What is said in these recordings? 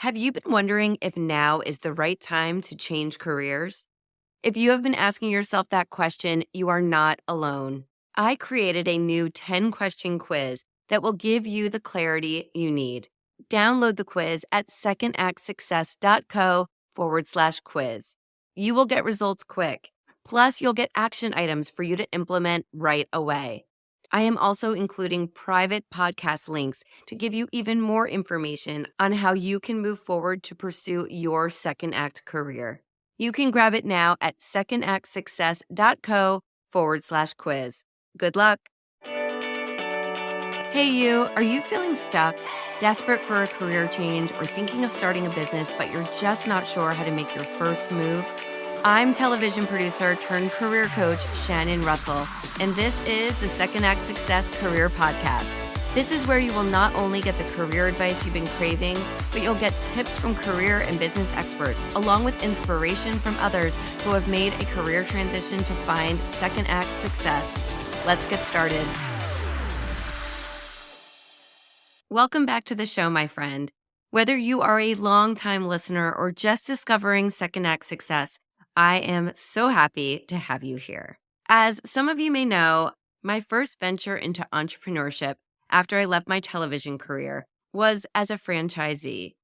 Have you been wondering if now is the right time to change careers? If you have been asking yourself that question, you are not alone. I created a new 10-question quiz that will give you the clarity you need. Download the quiz at secondactsuccess.co/quiz. You will get results quick. Plus, you'll get action items for you to implement right away. I am also including private podcast links to give you even more information on how you can move forward to pursue your second act career. You can grab it now at secondactsuccess.co/quiz. Good luck. Hey you, are you feeling stuck, desperate for a career change, or thinking of starting a business, but you're just not sure how to make your first move? I'm television producer turned career coach Shannon Russell, and this is the Second Act Success Career Podcast. This is where you will not only get the career advice you've been craving, but you'll get tips from career and business experts, along with inspiration from others who have made a career transition to find second act success. Let's get started. Welcome back to the show, my friend. Whether you are a longtime listener or just discovering second act success, I am so happy to have you here. As some of you may know, my first venture into entrepreneurship after I left my television career was as a franchisee.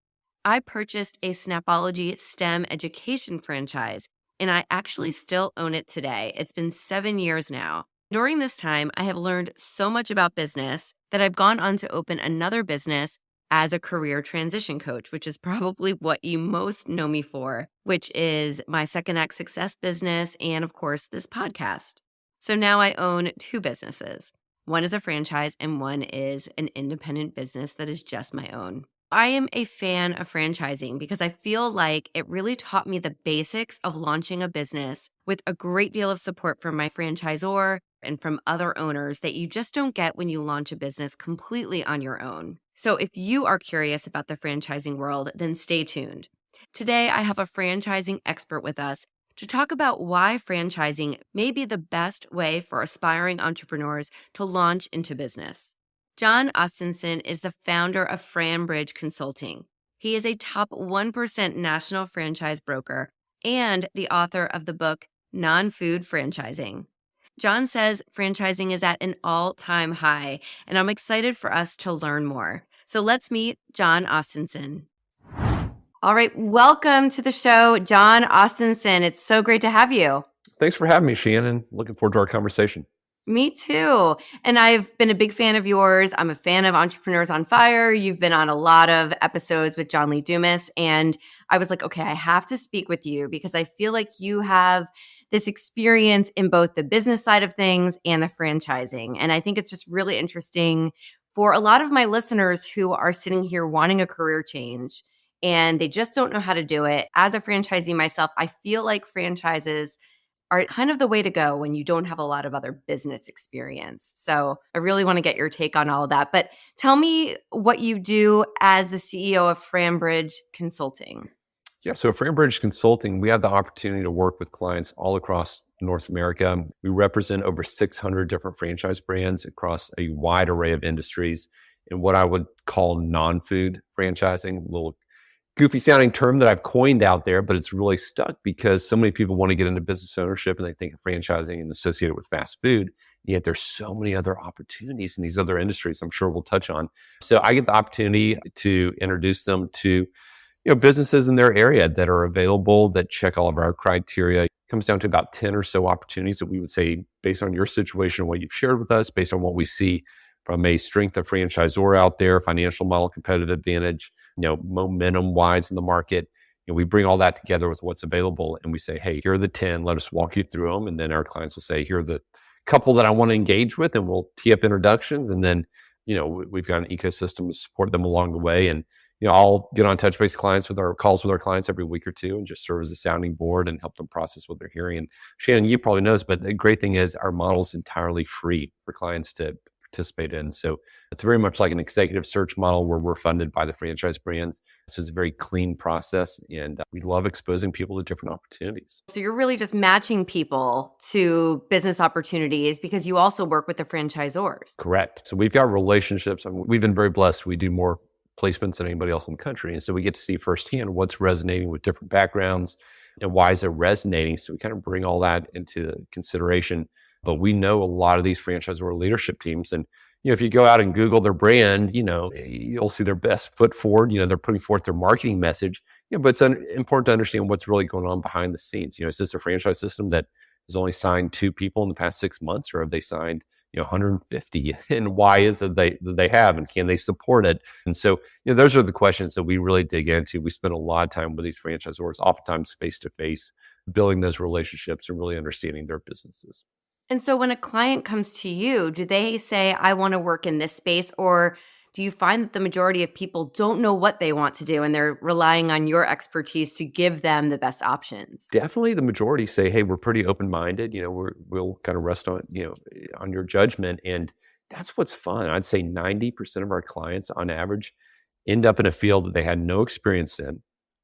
I purchased a Snapology STEM education franchise, and I actually still own it today. It's been 7 years now. During this time, I have learned so much about business that I've gone on to open another business as a career transition coach, which is probably what you most know me for, which is my Second Act Success business and, of course, this podcast. So now I own two businesses. One is a franchise and one is an independent business that is just my own. I am a fan of franchising because I feel like it really taught me the basics of launching a business with a great deal of support from my franchisor and from other owners that you just don't get when you launch a business completely on your own. So if you are curious about the franchising world, then stay tuned. Today, I have a franchising expert with us to talk about why franchising may be the best way for aspiring entrepreneurs to launch into business. Jon Ostenson is the founder of FranBridge Consulting. He is a top 1% national franchise broker and the author of the book Non-Food Franchising. Jon says franchising is at an all-time high, and I'm excited for us to learn more. So let's meet Jon Ostenson. All right, welcome to the show, Jon Ostenson. It's so great to have you. Thanks for having me, Shannon. Looking forward to our conversation. Me too. And I've been a big fan of yours. I'm a fan of Entrepreneurs on Fire. You've been on a lot of episodes with John Lee Dumas. And I was like, okay, I have to speak with you because I feel like you have this experience in both the business side of things and the franchising. And I think it's just really interesting for a lot of my listeners who are sitting here wanting a career change and they just don't know how to do it. As a franchisee myself, I feel like franchises are kind of the way to go when you don't have a lot of other business experience. So I really want to get your take on all of that. But tell me what you do as the CEO of FranBridge Consulting. Yeah, so FranBridge Consulting, we have the opportunity to work with clients all across North America. We represent over 600 different franchise brands across a wide array of industries in what I would call non-food franchising, a little goofy sounding term that I've coined out there, but it's really stuck because so many people want to get into business ownership and they think of franchising and associate it with fast food. Yet there's so many other opportunities in these other industries I'm sure we'll touch on. So I get the opportunity to introduce them to businesses in their area that are available, that check all of our criteria. It comes down to about 10 or so opportunities that we would say, based on your situation, what you've shared with us, based on what we see from a strength of franchisor out there, financial model, competitive advantage, momentum wise in the market. We bring all that together with what's available and we say, hey, here are the 10, let us walk you through them. And then our clients will say, here are the couple that I want to engage with, and we'll tee up introductions. And then, we've got an ecosystem to support them along the way. And, I'll get on touch base clients with our calls with our clients every week or two and just serve as a sounding board and help them process what they're hearing. And Shannon, you probably know this, but the great thing is our model is entirely free for clients to participate in. So it's very much like an executive search model where we're funded by the franchise brands. So it's a very clean process, and we love exposing people to different opportunities. So you're really just matching people to business opportunities because you also work with the franchisors. Correct. So we've got relationships. We've been very blessed. We do more placements than anybody else in the country. And so we get to see firsthand what's resonating with different backgrounds and why is it resonating. So we kind of bring all that into consideration. But we know a lot of these franchisor leadership teams. And, if you go out and Google their brand, you'll see their best foot forward. They're putting forth their marketing message. But it's important to understand what's really going on behind the scenes. Is this a franchise system that has only signed 2 people in the past 6 months, or have they signed 150? And why is it they have, and can they support it? And so, those are the questions that we really dig into. We spend a lot of time with these franchisors, oftentimes face to face, building those relationships and really understanding their businesses. And so when a client comes to you, do they say, I want to work in this space? Or do you find that the majority of people don't know what they want to do and they're relying on your expertise to give them the best options? Definitely the majority say, hey, we're pretty open-minded. We'll kind of rest on, on your judgment. And that's what's fun. I'd say 90% of our clients on average end up in a field that they had no experience in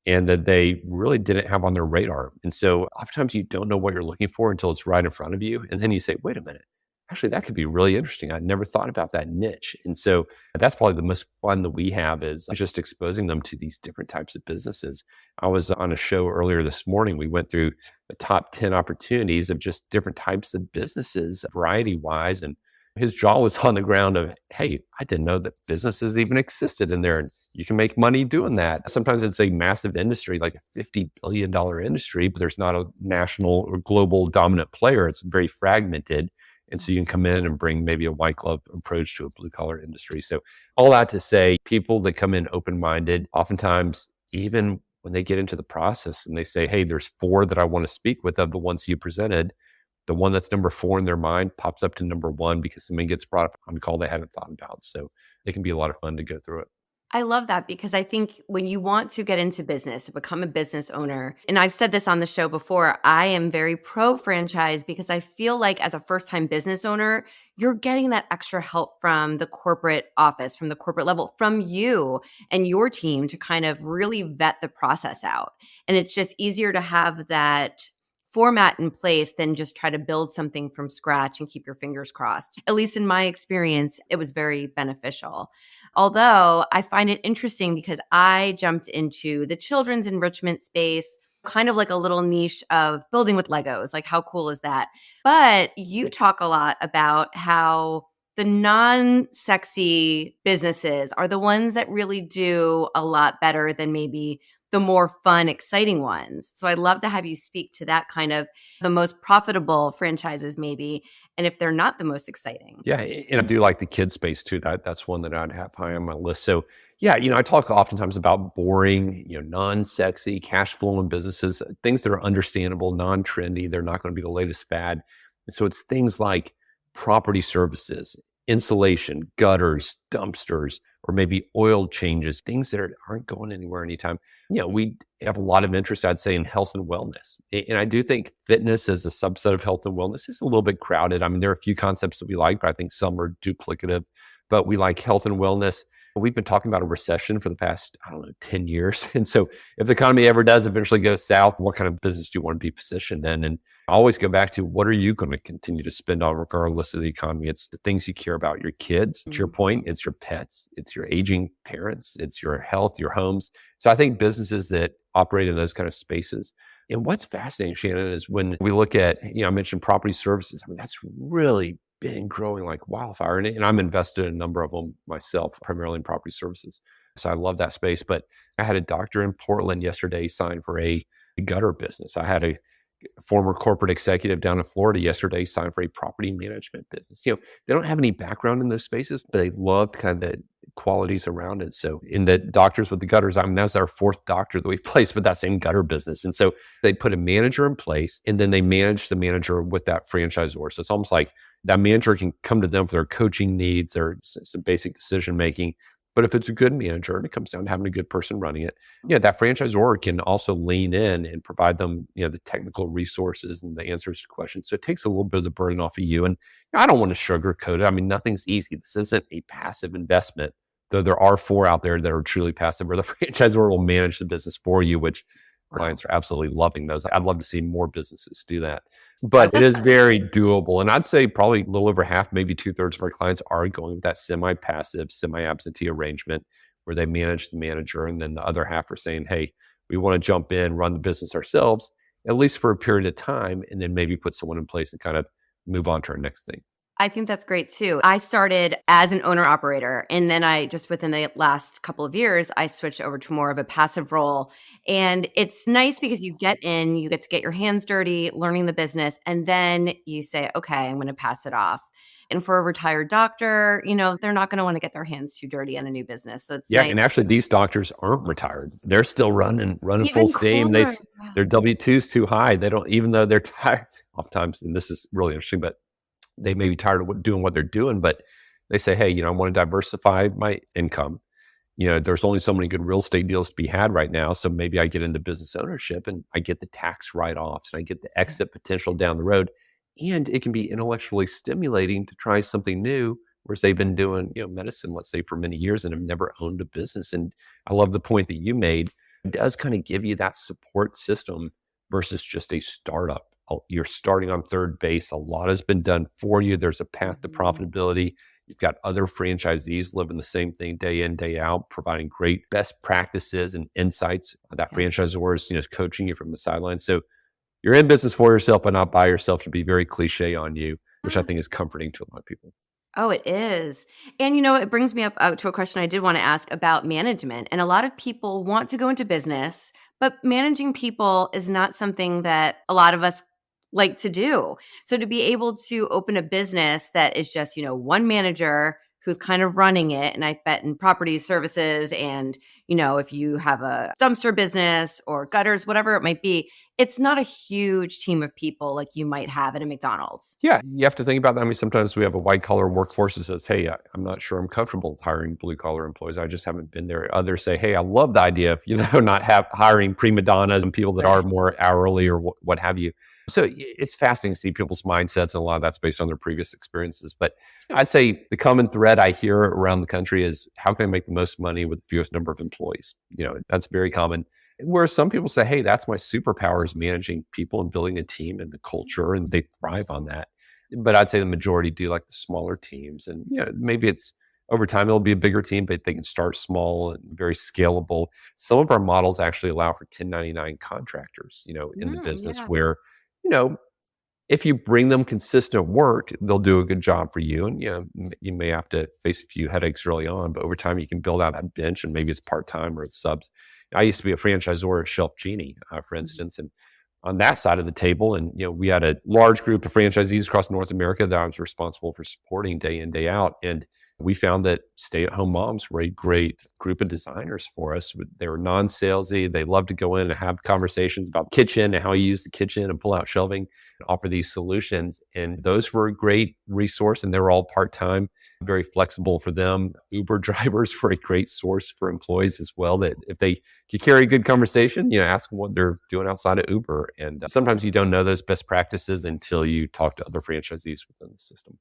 and that they really didn't have on their radar. And so oftentimes you don't know what you're looking for until it's right in front of you. And then you say, wait a minute, actually, that could be really interesting. I'd never thought about that niche. And so that's probably the most fun that we have, is just exposing them to these different types of businesses. I was on a show earlier this morning. We went through the top 10 opportunities of just different types of businesses, variety wise. And his jaw was on the ground of, hey, I didn't know that businesses even existed in there. And you can make money doing that. Sometimes it's a massive industry, like a $50 billion industry, but there's not a national or global dominant player. It's very fragmented. And so you can come in and bring maybe a white glove approach to a blue collar industry. So all that to say, people that come in open-minded, oftentimes, even when they get into the process and they say, hey, there's 4 that I want to speak with of the ones you presented, the one that's number 4 in their mind pops up to number 1 because something gets brought up on call they hadn't thought about. So it can be a lot of fun to go through it. I love that, because I think when you want to get into business, become a business owner, and I've said this on the show before, I am very pro franchise because I feel like as a first-time business owner, you're getting that extra help from the corporate office, from the corporate level, from you and your team to kind of really vet the process out. And it's just easier to have that format in place than just try to build something from scratch and keep your fingers crossed. At least in my experience, it was very beneficial. Although I find it interesting because I jumped into the children's enrichment space, kind of like a little niche of building with Legos. Like, how cool is that? But you talk a lot about how the non-sexy businesses are the ones that really do a lot better than maybe the more fun, exciting ones. So I'd love to have you speak to that, kind of the most profitable franchises maybe, and if they're not the most exciting. Yeah, and I do like the kids space too. That's one that I'd have high on my list. So yeah, I talk oftentimes about boring, non-sexy, cash flowing businesses, things that are understandable, non-trendy. They're not going to be the latest fad. And so it's things like property services, insulation, gutters, dumpsters, or maybe oil changes, things that aren't going anywhere anytime. We have a lot of interest, I'd say, in health and wellness. And I do think fitness as a subset of health and wellness is a little bit crowded. I mean, there are a few concepts that we like, but I think some are duplicative. But we like health and wellness. We've been talking about a recession for the past, 10 years. And so if the economy ever does eventually go south, what kind of business do you want to be positioned in? And I always go back to, what are you going to continue to spend on regardless of the economy? It's the things you care about, your kids, to your point, it's your pets, it's your aging parents, it's your health, your homes. So I think businesses that operate in those kind of spaces. And what's fascinating, Shannon, is when we look at, I mentioned property services. I mean, that's really been growing like wildfire. And I'm invested in a number of them myself, primarily in property services. So I love that space. But I had a doctor in Portland yesterday sign for a gutter business. I had a former corporate executive down in Florida yesterday sign for a property management business. They don't have any background in those spaces, but they love kind of the qualities around it. So in the doctors with the gutters, that's our 4th doctor that we placed, but that's in gutter business. And so they put a manager in place, and then they manage the manager with that franchisor. So it's almost like that manager can come to them for their coaching needs or some basic decision making. But if it's a good manager and it comes down to having a good person running it, that franchisor can also lean in and provide them, the technical resources and the answers to questions. So it takes a little bit of the burden off of you. And I don't want to sugarcoat it. I mean, nothing's easy. This isn't a passive investment, though there are 4 out there that are truly passive, where the franchisor will manage the business for you, which clients are absolutely loving those. I'd love to see more businesses do that. But it is very doable. And I'd say probably a little over half, maybe 2/3 of our clients are going with that semi-passive, semi-absentee arrangement, where they manage the manager. And then the other half are saying, hey, we want to jump in, run the business ourselves, at least for a period of time, and then maybe put someone in place and kind of move on to our next thing. I think that's great too. I started as an owner operator, and then I just within the last couple of years, I switched over to more of a passive role. And it's nice because you get in, you get to get your hands dirty, learning the business, and then you say, okay, I'm going to pass it off. And for a retired doctor, they're not going to want to get their hands too dirty on a new business. So it's Yeah, nice. and actually, these doctors aren't retired; they're still running full Even steam. cooler. Yeah. Their W-2's too high. They don't, even though they're tired. Oftentimes, and this is really interesting, but they may be tired of doing what they're doing, but they say, hey, I want to diversify my income. There's only so many good real estate deals to be had right now. So maybe I get into business ownership and I get the tax write-offs and I get the exit potential down the road. And it can be intellectually stimulating to try something new, whereas they've been doing, medicine, let's say, for many years and have never owned a business. And I love the point that you made. It does kind of give you that support system versus just a startup. You're starting on third base. A lot has been done for you. There's a path to profitability. You've got other franchisees living the same thing day in, day out, providing great best practices and insights. That franchisor is, coaching you from the sidelines. So you're in business for yourself, but not by yourself, to be very cliche on you, which I think is comforting to a lot of people. Oh, it is. And, it brings me up to a question I did want to ask about management. And a lot of people want to go into business, but managing people is not something that a lot of us like to do. So to be able to open a business that is just, one manager who's kind of running it, and I bet in property services and, if you have a dumpster business or gutters, whatever it might be, it's not a huge team of people like you might have at a McDonald's. Yeah, you have to think about that. I mean, sometimes we have a white collar workforce that says, hey, I'm not sure I'm comfortable with hiring blue collar employees. I just haven't been there. Others say, hey, I love the idea of, not hiring prima donnas and people that are more hourly or what have you. So it's fascinating to see people's mindsets, and a lot of that's based on their previous experiences. But I'd say the common thread I hear around the country is, how can I make the most money with the fewest number of employees? That's very common. Where some people say, hey, that's my superpower, is managing people and building a team and a culture, and they thrive on that. But I'd say the majority do like the smaller teams. And maybe it's over time, it'll be a bigger team, but they can start small and very scalable. Some of our models actually allow for 1099 contractors, in the business where, if you bring them consistent work, they'll do a good job for you. And, you may have to face a few headaches early on, but over time you can build out that bench, and maybe it's part-time or it's subs. I used to be a franchisor at Shelf Genie, for instance, and on that side of the table, and we had a large group of franchisees across North America that I was responsible for supporting day in, day out. And we found that stay-at-home moms were a great group of designers for us. They were non-salesy. They loved to go in and have conversations about the kitchen and how you use the kitchen and pull out shelving and offer these solutions. And those were a great resource, and they were all part-time, very flexible for them. Uber drivers were a great source for employees as well, that if they could carry a good conversation, ask them what they're doing outside of Uber. And sometimes you don't know those best practices until you talk to other franchisees within the system.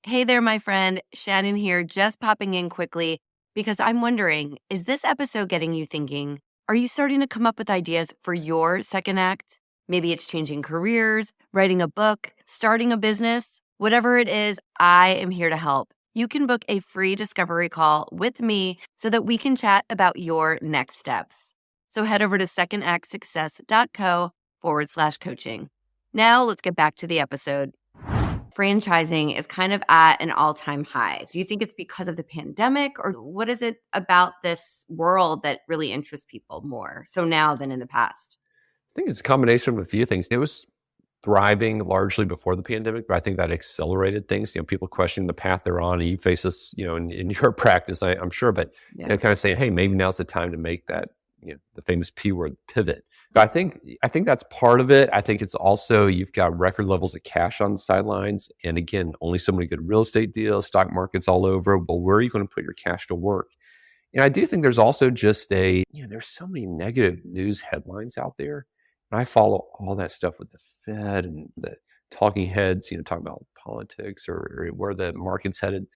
Hey there, my friend. Shannon here, just popping in quickly because I'm wondering, is this episode getting you thinking? Are you starting to come up with ideas for your second act? Maybe it's changing careers, writing a book, starting a business. Whatever it is, I am here to help. You can book a free discovery call with me so that we can chat about your next steps. So head over to secondactsuccess.co/coaching. Now let's get back to the episode. Franchising is kind of at an all-time high. Do you think it's because of the pandemic, or what is it about this world that really interests people more so now than in the past? I think it's a combination of a few things. It was thriving largely before the pandemic, but I think that accelerated things. People questioning the path they're on, and you face this, in your practice, I'm sure, but kind of saying, hey, maybe now's the time to make that, the famous P word, pivot. But I think that's part of it. I think it's also, you've got record levels of cash on the sidelines. And again, only so many good real estate deals, stock markets all over. But where are you going to put your cash to work? And I do think there's also just there's so many negative news headlines out there. And I follow all that stuff with the Fed and the talking heads, talking about politics or where the market's headed.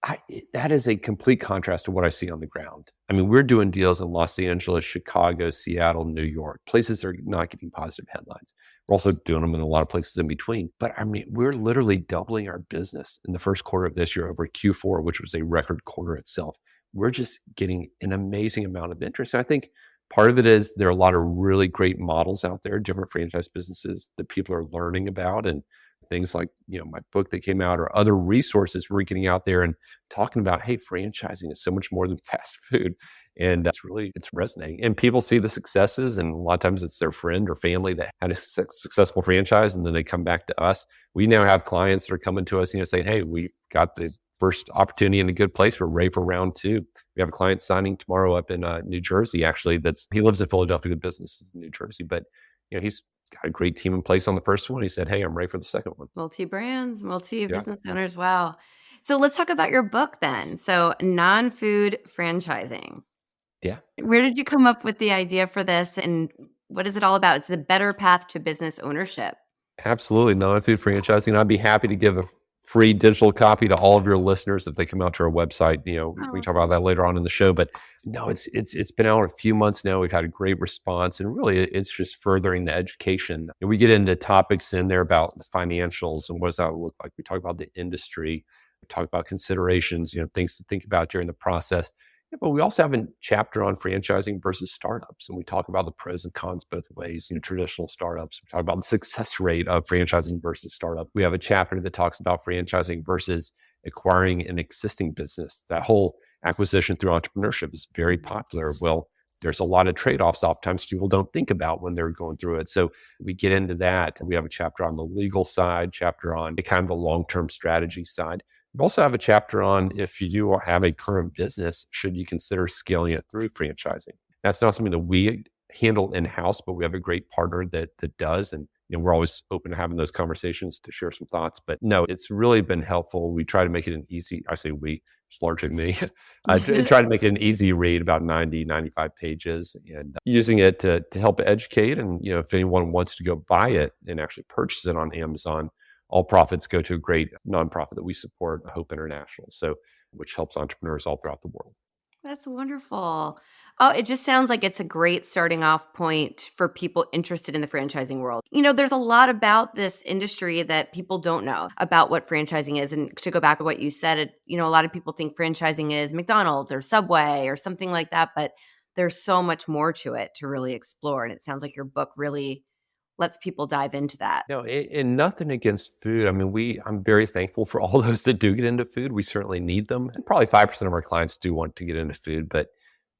That is a complete contrast to what I see on the ground. I mean, we're doing deals in Los Angeles, Chicago, Seattle, New York, places that are not getting positive headlines. We're also doing them in a lot of places in between. But I mean, we're literally doubling our business in the first quarter of this year over Q4, which was a record quarter itself. we're just getting an amazing amount of interest. And I think part of it is there are a lot of really great models out there, different franchise businesses that people are learning about, and things like, my book that came out or other resources we're getting out there and talking about, hey, franchising is so much more than fast food. And it's resonating. And people see the successes, and a lot of times it's their friend or family that had a successful franchise, and then they come back to us. We now have clients that are coming to us, saying, hey, we got the first opportunity in a good place. We're ready for round two. We have a client signing tomorrow up in New Jersey. Actually, he lives in Philadelphia, good business in New Jersey, but he's got a great team in place on the first one. He said, hey, I'm ready for the second one. Multi-brands, multi-business Yeah. owners. Wow. So let's talk about your book then. So non-food franchising. Yeah. Where did you come up with the idea for this, and what is it all about? It's the better path to business ownership. Absolutely. Non-food franchising. I'd be happy to give a free digital copy to all of your listeners if they come out to our website. We talk about that later on in the show, but no, it's been out a few months now. We've had a great response, and really it's just furthering the education. And we get into topics in there about the financials and what does that look like. We talk about the industry, we talk about considerations, things to think about during the process. Yeah, but we also have a chapter on franchising versus startups, and we talk about the pros and cons both ways. Traditional startups. We talk about the success rate of franchising versus startup. We have a chapter that talks about franchising versus acquiring an existing business. That whole acquisition through entrepreneurship is very popular. Well, there's a lot of trade-offs oftentimes people don't think about when they're going through it. So we get into that. We have a chapter on the legal side, chapter on kind of the long-term strategy side. We also have a chapter on if you do have a current business, should you consider scaling it through franchising? That's not something that we handle in-house, but we have a great partner that does. And we're always open to having those conversations to share some thoughts. But no, it's really been helpful. We try to make it an easy, I say we, it's largely me, I try to make it an easy read, about 90, 95 pages, and using it to help educate. And, if anyone wants to go buy it and actually purchase it on Amazon, all profits go to a great nonprofit that we support, Hope International, which helps entrepreneurs all throughout the world. That's wonderful. Oh, it just sounds like it's a great starting off point for people interested in the franchising world. There's a lot about this industry that people don't know about what franchising is. And to go back to what you said, a lot of people think franchising is McDonald's or Subway or something like that, but there's so much more to it to really explore. And it sounds like your book really lets people dive into that. No, and nothing against food. I mean, I'm very thankful for all those that do get into food. We certainly need them. And probably 5% of our clients do want to get into food, but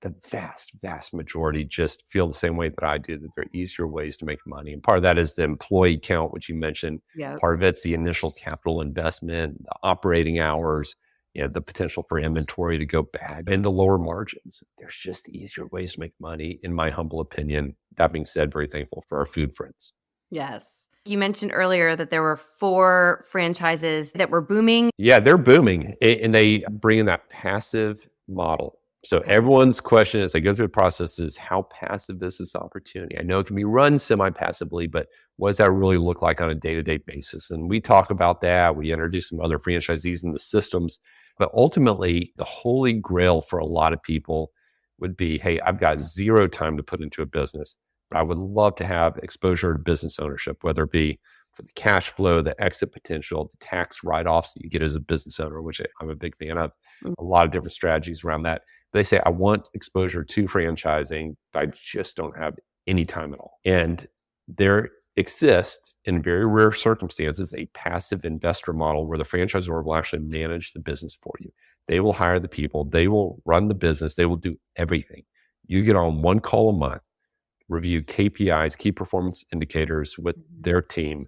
the vast, vast majority just feel the same way that I do, that there are easier ways to make money. And part of that is the employee count, which you mentioned. Yep. Part of it's the initial capital investment, the operating hours, the potential for inventory to go bad, and the lower margins. There's just easier ways to make money, in my humble opinion. That being said, very thankful for our food friends. Yes. You mentioned earlier that there were 4 franchises that were booming. Yeah, they're booming, and they bring in that passive model. So everyone's question as they go through the process is, how passive is this opportunity? I know it can be run semi-passively, but what does that really look like on a day-to-day basis? And we talk about that. We introduce some other franchisees in the systems. But ultimately, the holy grail for a lot of people would be, hey, I've got zero time to put into a business, but I would love to have exposure to business ownership, whether it be for the cash flow, the exit potential, the tax write-offs that you get as a business owner, which I'm a big fan of, a lot of different strategies around that. They say, I want exposure to franchising, but I just don't have any time at all. And there exists, in very rare circumstances, a passive investor model where the franchisor will actually manage the business for you. They will hire the people, they will run the business, they will do everything. You get on one call a month, review KPIs, key performance indicators with their team,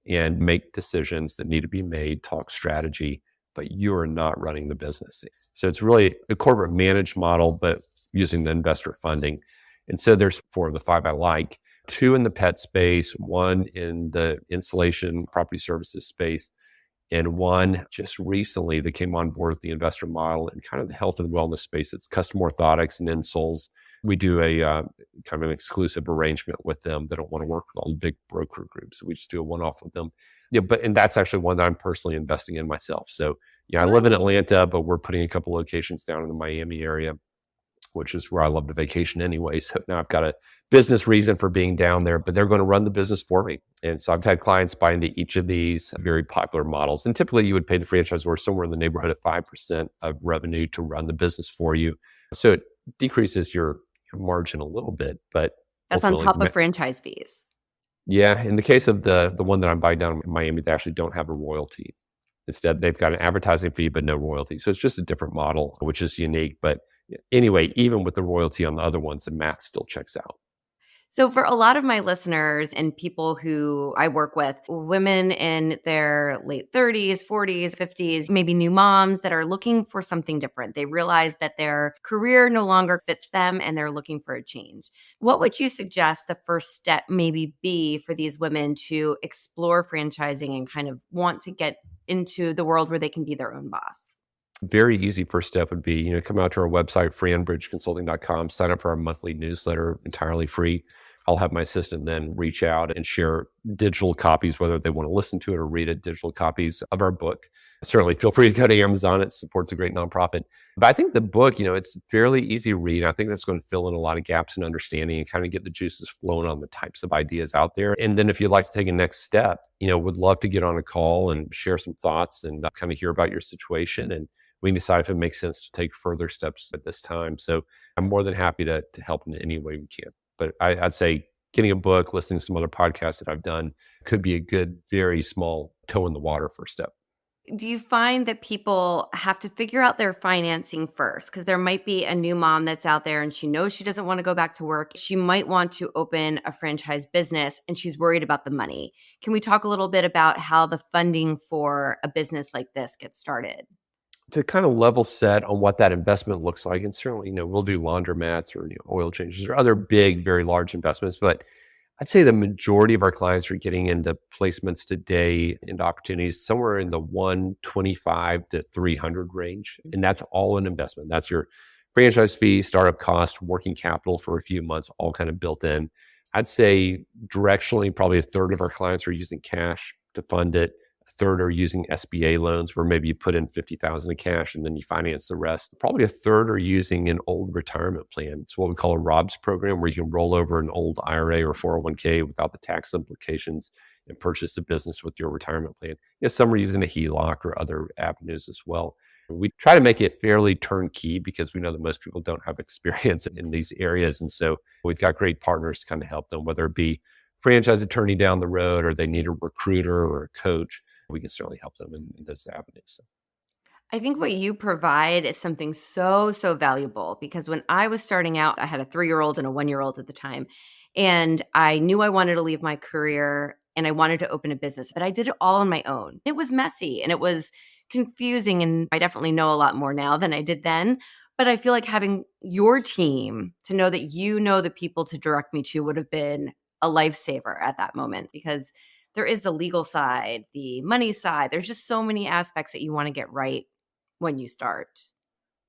and make decisions that need to be made, talk strategy, but you are not running the business. So it's really a corporate managed model, but using the investor funding. And so there's 4 of the 5 I like, 2 in the pet space, 1 in the installation property services space, and 1 just recently that came on board with the investor model and kind of the health and wellness space. It's custom orthotics and insoles. We do a kind of an exclusive arrangement with them. They don't want to work with all the big broker groups. So we just do a one-off with them. Yeah, and that's actually one that I'm personally investing in myself. So I live in Atlanta, but we're putting a couple locations down in the Miami area. which is where I love to vacation anyway. So now I've got a business reason for being down there, but they're going to run the business for me. And so I've had clients buy into each of these very popular models. And typically you would pay the franchisor somewhere in the neighborhood of 5% of revenue to run the business for you. So it decreases your margin a little bit, but That's on ultimately, top of franchise fees. yeah, in the case of the one that I'm buying down in Miami, they actually don't have a royalty. Instead, they've got an advertising fee, but no royalty. So it's just a different model, which is unique. But anyway, even with the royalty on the other ones, the math still checks out. So, for a lot of my listeners and people who I work with, women in their late 30s, 40s, 50s, maybe new moms that are looking for something different. They realize that their career no longer fits them and they're looking for a change. What would you suggest the first step maybe be for these women to explore franchising and kind of want to get into the world where they can be their own boss? Very easy first step would be, come out to our website, freeandbridgeconsulting.com, sign up for our monthly newsletter, entirely free. I'll have my assistant then reach out and share digital copies, whether they want to listen to it or read it, digital copies of our book. Certainly feel free to go to Amazon. It supports a great nonprofit. But I think the book, it's fairly easy to read. I think that's going to fill in a lot of gaps in understanding and kind of get the juices flowing on the types of ideas out there. And then if you'd like to take a next step, would love to get on a call and share some thoughts and kind of hear about your situation. And we can decide if it makes sense to take further steps at this time. So I'm more than happy to help in any way we can. But I'd say getting a book, listening to some other podcasts that I've done could be a good, very small toe in the water first step. Do you find that people have to figure out their financing first? Because there might be a new mom that's out there and she knows she doesn't want to go back to work. She might want to open a franchise business and she's worried about the money. Can we talk a little bit about how the funding for a business like this gets started? To kind of level set on what that investment looks like, and certainly, we'll do laundromats or oil changes or other big, very large investments, but I'd say the majority of our clients are getting into placements today, into opportunities somewhere in the 125 to 300 range. And that's all an investment. That's your franchise fee, startup cost, working capital for a few months, all kind of built in. I'd say directionally, probably a third of our clients are using cash to fund it. A third are using SBA loans where maybe you put in 50,000 in cash and then you finance the rest. Probably a third are using an old retirement plan. It's what we call a ROBS program, where you can roll over an old IRA or 401k without the tax implications and purchase the business with your retirement plan. Some are using a HELOC or other avenues as well. We try to make it fairly turnkey because we know that most people don't have experience in these areas. And so we've got great partners to kind of help them, whether it be franchise attorney down the road or they need a recruiter or a coach. We can certainly help them in those avenues. So. I think what you provide is something so, so valuable because when I was starting out, I had a 3-year-old and a 1-year-old at the time. And I knew I wanted to leave my career and I wanted to open a business, but I did it all on my own. It was messy and it was confusing. And I definitely know a lot more now than I did then. But I feel like having your team to know that you know the people to direct me to would have been a lifesaver at that moment because there is the legal side, the money side. There's just so many aspects that you want to get right when you start.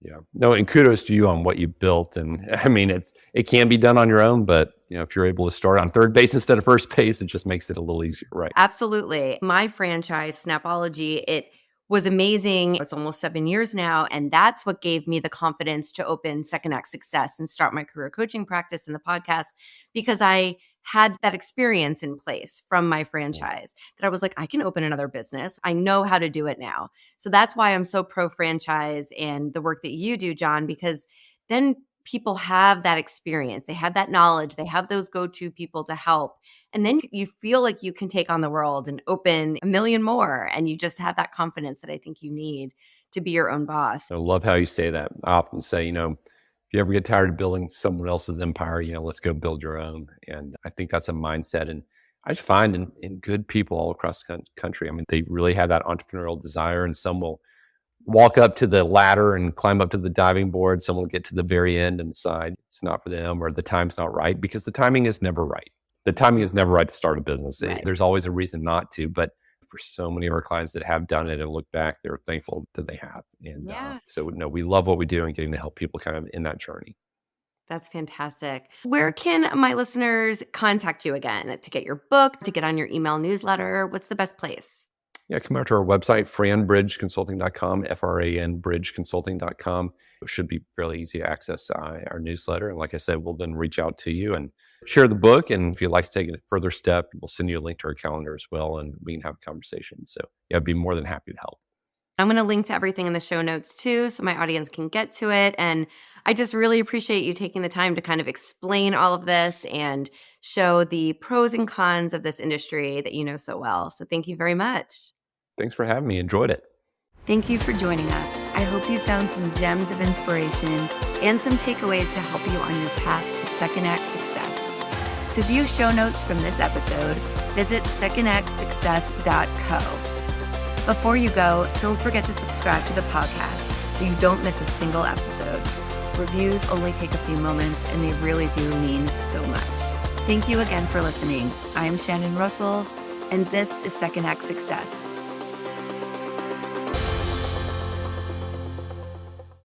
Yeah. No, and kudos to you on what you built. And I mean, it can be done on your own, but if you're able to start on third base instead of first base, it just makes it a little easier, right? Absolutely. My franchise, Snapology, it was amazing. It's almost 7 years now. And that's what gave me the confidence to open Second Act Success and start my career coaching practice and the podcast because I had that experience in place from my franchise that I was like, I can open another business. I know how to do it now. So that's why I'm so pro franchise and the work that you do, Jon, because then people have that experience. They have that knowledge. They have those go-to people to help. And then you feel like you can take on the world and open a million more. And you just have that confidence that I think you need to be your own boss. I love how you say that. I often say, if you ever get tired of building someone else's empire, let's go build your own. And I think that's a mindset. And I just find in good people all across the country, I mean, they really have that entrepreneurial desire, and some will walk up to the ladder and climb up to the diving board. Some will get to the very end and decide it's not for them or the time's not right, because the timing is never right. The timing is never right to start a business. Right. There's always a reason not to, but for so many of our clients that have done it and look back, they're thankful that they have. And so we love what we do and getting to help people kind of in that journey. That's fantastic. Where can my listeners contact you again to get your book, to get on your email newsletter? What's the best place? Yeah, come out to our website, franbridgeconsulting.com, F-R-A-N bridgeconsulting.com. It should be fairly easy to access our newsletter. And like I said, we'll then reach out to you and share the book. And if you'd like to take a further step, we'll send you a link to our calendar as well, and we can have a conversation. So yeah, I'd be more than happy to help. I'm going to link to everything in the show notes too, so my audience can get to it. And I just really appreciate you taking the time to kind of explain all of this and show the pros and cons of this industry that you know so well. So thank you very much. Thanks for having me. Enjoyed it. Thank you for joining us. I hope you found some gems of inspiration and some takeaways to help you on your path to second act success. To view show notes from this episode, visit secondactsuccess.co. Before you go, don't forget to subscribe to the podcast so you don't miss a single episode. Reviews only take a few moments, and they really do mean so much. Thank you again for listening. I am Shannon Russell, and this is Second Act Success.